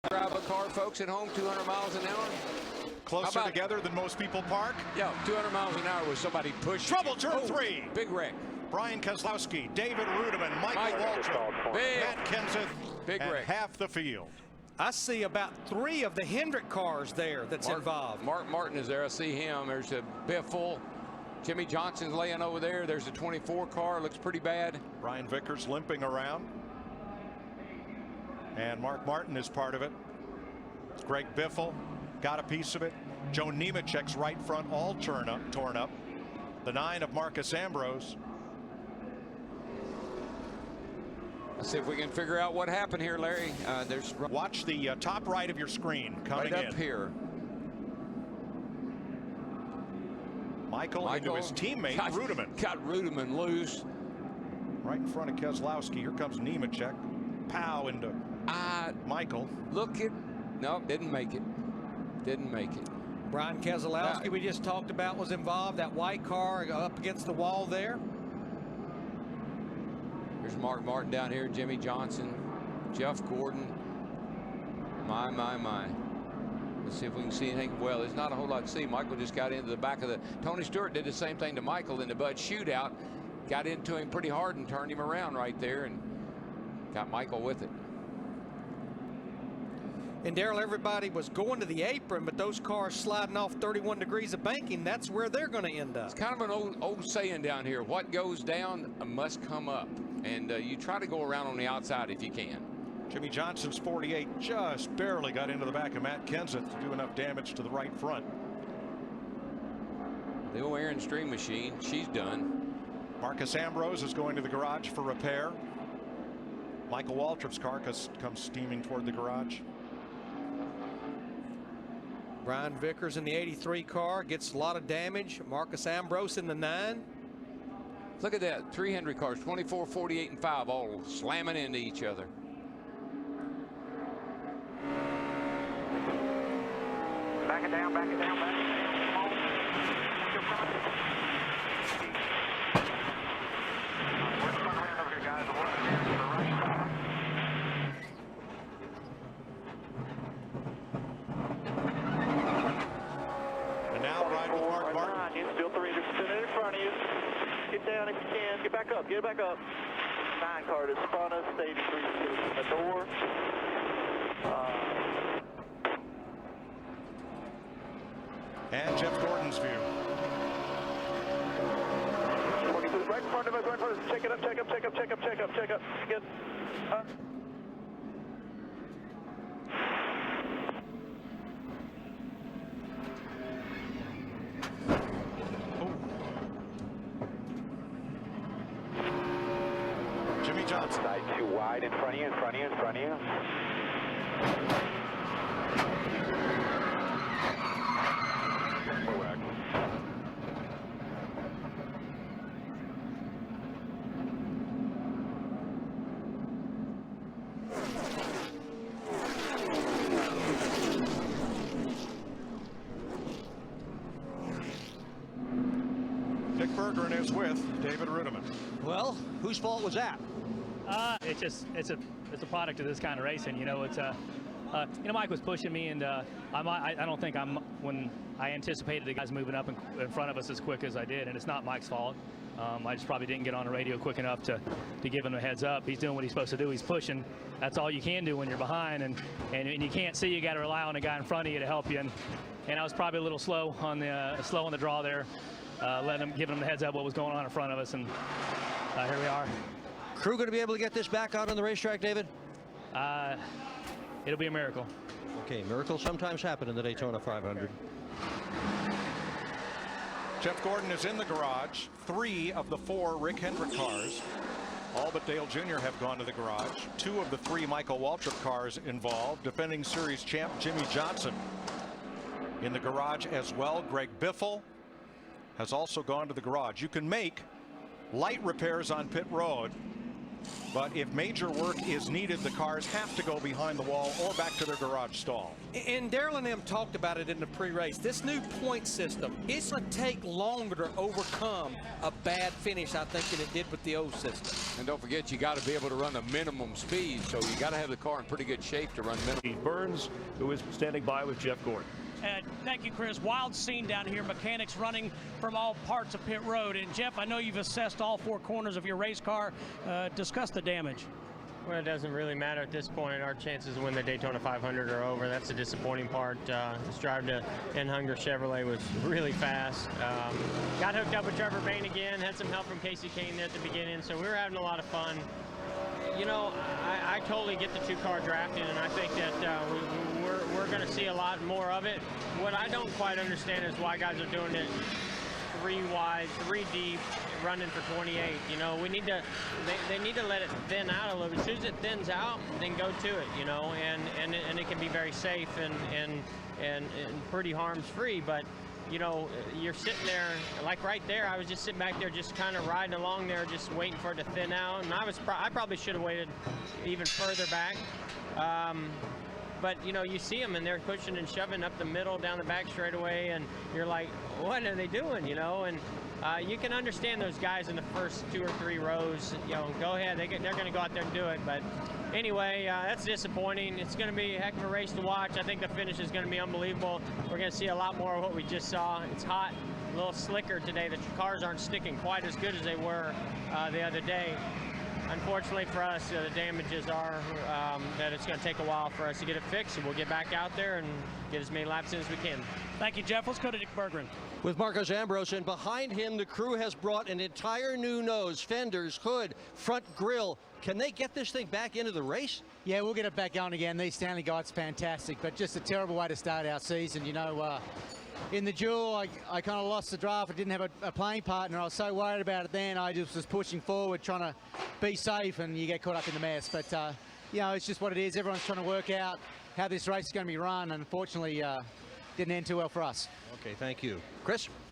drive a car, folks, at home 200 miles an hour? Closer together than most people park? Yeah, 200 miles an hour with somebody pushing. Trouble, turn 3. Big wreck. Brian Kozlowski, David Rudiman, Michael Waltrip, Matt Kenseth, big and wreck. half the field. I see about 3 of the Hendrick cars there that's involved. Mark Martin is there. I see him. There's a Biffle. Jimmie Johnson's laying over there. There's a 24 car. Looks pretty bad. Brian Vickers limping around. And Mark Martin is part of it. Greg Biffle got a piece of it. Joe Nemechek's right front all torn up. The 9 of Marcus Ambrose. Let's see if we can figure out what happened here, Larry. Watch the top right of your screen coming right up here. Michael into his teammate Rudiman. Got Rudiman loose. Right in front of Keselowski. Here comes Nemechek. Pow into Michael. Look at. No, didn't make it. Didn't make it. Brian Keselowski, we just talked about, was involved. That white car up against the wall there. There's Mark Martin down here, Jimmie Johnson, Jeff Gordon. My. Let's see if we can see anything. Well, there's not a whole lot to see. Michael just got into the back of the. Tony Stewart did the same thing to Michael in the Bud shootout. Got into him pretty hard and turned him around right there and got Michael with it. And Darrell, everybody was going to the apron, but those cars sliding off 31 degrees of banking, that's where they're going to end up. It's kind of an old saying down here. What goes down must come up. And you try to go around on the outside if you can. Jimmie Johnson's 48 just barely got into the back of Matt Kenseth to do enough damage to the right front. The old Aaron Stream machine, she's done. Marcus Ambrose is going to the garage for repair. Michael Waltrip's car comes steaming toward the garage. Brian Vickers in the 83 car gets a lot of damage. Marcus Ambrose in the 9. Look at that. 3 Hendrick cars, 24, 48, and 5, all slamming into each other. Back it down, back it down, back it down. Come on. We're coming around over here, guys. We're running here to the right side. And now ride with Mark Martin. You still 3 in front of you. Get down if you can. Get back up. Get back up. 9 car is spun us. 83 in the door. And Jeff Gordon's view. Right in front of us. Right in front of us. Check it up. Check up. Check up. Check up. Check up. Check up. Get. Jimmie Johnson. Side 2 wide in front of you, in front of you, in front of you. Dick Bergeron is with David Rudiman. Well, whose fault was that? It's a product of this kind of racing. You know, Mike was pushing me, and I don't think when I anticipated the guys moving up in front of us as quick as I did, and it's not Mike's fault. I just probably didn't get on the radio quick enough to give him a heads up. He's doing what he's supposed to do. He's pushing. That's all you can do when you're behind, and you can't see. You got to rely on the guy in front of you to help you. And I was probably a little slow on the draw there, giving him the heads up what was going on in front of us, and here we are. Crew going to be able to get this back out on the racetrack, David? It'll be a miracle. Okay, miracles sometimes happen in the Daytona 500. Jeff Gordon is in the garage. 3 of the 4 Rick Hendrick cars, all but Dale Jr., have gone to the garage. 2 of the 3 Michael Waltrip cars involved. Defending series champ Jimmie Johnson in the garage as well. Greg Biffle has also gone to the garage. You can make light repairs on pit road But if major work is needed, the cars have to go behind the wall or back to their garage stall. And Darrell and them talked about it in the pre-race. This new point system, it's going to take longer to overcome a bad finish, I think, than it did with the old system. And don't forget, you got to be able to run the minimum speed, so you got to have the car in pretty good shape to run minimum. Burns, who is standing by with Jeff Gordon. Thank you, Chris. Wild scene down here. Mechanics running from all parts of pit road. And Jeff, I know you've assessed all four corners of your race car. Discuss the damage. Well, it doesn't really matter at this point. Our chances to win the Daytona 500 are over. That's the disappointing part. This drive to Hunger Chevrolet was really fast. Got hooked up with Trevor Bayne again. Had some help from Casey Kane there at the beginning. So we were having a lot of fun. You know, I totally get the two-car drafting, and I think that we're going to see a lot more of it. What I don't quite understand is why guys are doing it 3 wide, 3 deep, running for 28. You know, we need to, they need to let it thin out a little bit. As soon as it thins out, then go to it, you know, and it can be very safe and pretty harms-free. But you know, you're sitting there, like right there, I was just sitting back there just kind of riding along there, just waiting for it to thin out. And I probably should have waited even further back. But, you know, you see them, and they're pushing and shoving up the middle, down the back straightaway, and you're like, what are they doing, you know? And you can understand those guys in the first 2 or 3 rows, you know, go ahead, they're going to go out there and do it. But anyway, that's disappointing. It's going to be a heck of a race to watch. I think the finish is going to be unbelievable. We're going to see a lot more of what we just saw. It's hot, a little slicker today. The cars aren't sticking quite as good as they were the other day. Unfortunately for us, the damages are that it's going to take a while for us to get it fixed, and we'll get back out there and get as many laps in as we can. Thank you, Jeff. Let's go to Dick Berggren. With Marcos Ambrose, and behind him, the crew has brought an entire new nose, fenders, hood, front grille. Can they get this thing back into the race? Yeah, we'll get it back on again. These Stanley Guides fantastic, but just a terrible way to start our season. You know, in the duel, I kind of lost the draft. I didn't have a playing partner. I was so worried about it then. I just was pushing forward, trying to be safe, and you get caught up in the mess. But, you know, it's just what it is. Everyone's trying to work out how this race is going to be run, and unfortunately, didn't end too well for us. Okay, thank you. Chris?